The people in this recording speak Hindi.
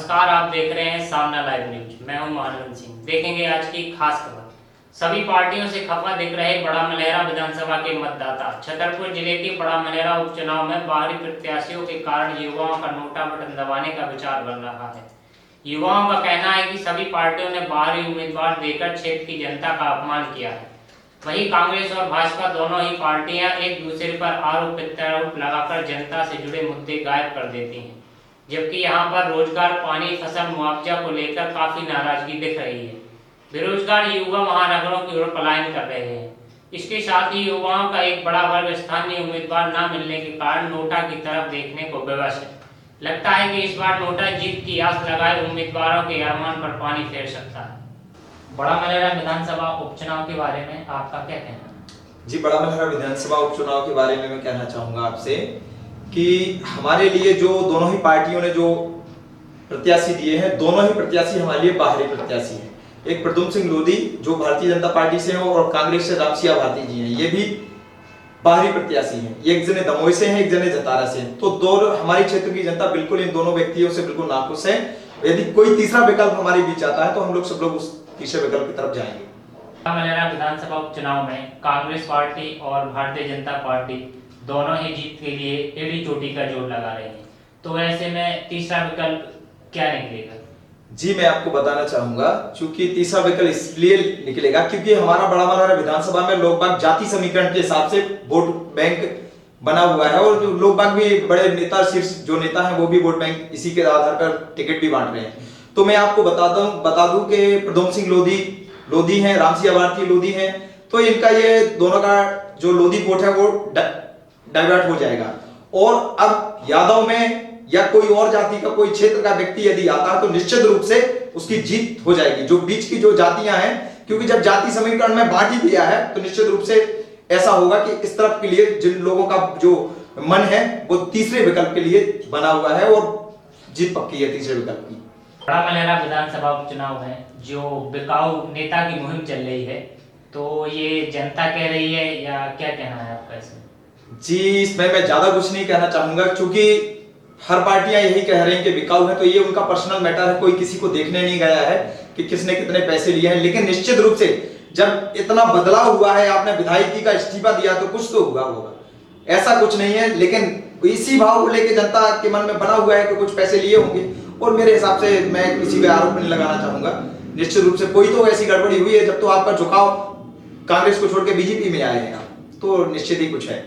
नमस्कार, आप देख रहे हैं सामना लाइव न्यूज। मैं हूं मानवन सिंह। देखेंगे आज की खास खबर। सभी पार्टियों से खफा दिख रहे बड़ा मलेहरा विधानसभा के मतदाता। छतरपुर जिले के बड़ा मलेहरा उपचुनाव में बाहरी प्रत्याशियों के कारण युवाओं का नोटा बटन दबाने का विचार बन रहा है। युवाओं का कहना है कि सभी पार्टियों ने बाहरी उम्मीदवार देकर क्षेत्र की जनता का अपमान किया है। वहीं कांग्रेस और भाजपा दोनों ही पार्टियां एक दूसरे पर आरोप प्रत्यारोप लगाकर जनता से जुड़े मुद्दे गायब कर देती हैं, जबकि यहां पर रोजगार, पानी, फसल मुआवजा को लेकर काफी नाराजगी दिख रही है। बेरोजगार युवा महानगरों की ओर पलायन कर रहे हैं। इसके साथ ही युवाओं का एक बड़ा वर्ग स्थानीय उम्मीदवार न मिलने के कारण नोटा की तरफ देखने को विवश है। लगता है कि इस बार नोटा जीत की आस लगाए उम्मीदवारों के अरमान पर पानी फेर सकता है। बड़ा मलेहरा विधानसभा उपचुनाव के बारे में आपका क्या कहना है? जी, बड़ा मलेहरा विधानसभा उपचुनाव के बारे में मैं कहना चाहूंगा आपसे कि हमारे लिए जो दोनों ही पार्टियों ने जो प्रत्याशी दिए हैं, दोनों ही प्रत्याशी हमारे लिए बाहरी प्रत्याशी हैं। एक प्रद्युम्न सिंह लोधी जो भारतीय जनता पार्टी से हैं और कांग्रेस से रामसिया भारती जी हैं, ये भी बाहरी प्रत्याशी हैं। एक जने दमोह से हैं, एक जने जतारा से हैं। तो दोनों हमारे क्षेत्र की जनता बिल्कुल इन दोनों व्यक्तियों से बिल्कुल नाखुश है। यदि कोई तीसरा विकल्प हमारे बीच आता है तो हम लोग सब लोग उस तीसरे विकल्प की तरफ जाएंगे। बड़ा मलेहरा विधानसभा उपचुनाव में कांग्रेस पार्टी और भारतीय जनता पार्टी दोनों ही जीत के लिए एड़ी चोटी का जोर लगा रहे हैं। तो ऐसे में तीसरा विकल्प क्या निकलेगा? जी, मैं आपको बताना चाहूंगा, चूंकि तीसरा विकल्प इसलिए निकलेगा क्योंकि हमारा बड़ा मलेहरा विधानसभा में लोग बाग जाति समीकरण के हिसाब से वोट बैंक बना हुआ है और जो लोग बाग भी बड़े नेता, शीर्ष जो नेता हैं वो भी वोट बैंक इसी के आधार पर टिकट भी बांट रहे हैं। तो मैं आपको बता दूं कि प्रद्युम्न सिंह लोधी हैं, रामसिया भारती लोधी हैं, तो इनका ये दोनों का जो लोधी वोट है वो डाइवर्ट हो जाएगा। और अब यादव में या कोई और जाति का कोई क्षेत्र का व्यक्ति यदि आता है तो निश्चित रूप से उसकी जीत हो जाएगी। जो बीच की जो जातियां हैं, क्योंकि जब जाति समीकरण में बांट ही दिया है तो निश्चित रूप से ऐसा होगा कि इस तरफ के लिए जिन लोगों का जो मन है वो तीसरे विकल्प के लिए बना हुआ है और जीत पक्की है तीसरे विकल्प की। बड़ा मलेहरा विधानसभा उपचुनाव है जो बिकाऊ नेता की मुहिम चल रही है, तो ये जनता कह रही है या क्या कहना है आपका इसमें? जी, इसमें मैं ज्यादा कुछ नहीं कहना चाहूंगा क्योंकि हर पार्टियां यही कह रही हैं कि बिकाऊ है, तो ये उनका पर्सनल मैटर है। कोई किसी को देखने नहीं गया है कि किसने कितने पैसे लिए हैं। लेकिन निश्चित रूप से जब इतना बदलाव हुआ है, आपने विधायकी का इस्तीफा दिया तो कुछ तो हुआ होगा, ऐसा कुछ नहीं है। लेकिन इसी भाव को लेकर जनता के मन में बना हुआ है कि कुछ पैसे लिए होंगे और मेरे हिसाब से मैं किसी पे आरोप नहीं लगाना चाहूंगा। निश्चित रूप से कोई तो ऐसी गड़बड़ी हुई है। जब तो आपका झुकाव कांग्रेस को छोड़ के बीजेपी में आएगा तो निश्चित ही कुछ है।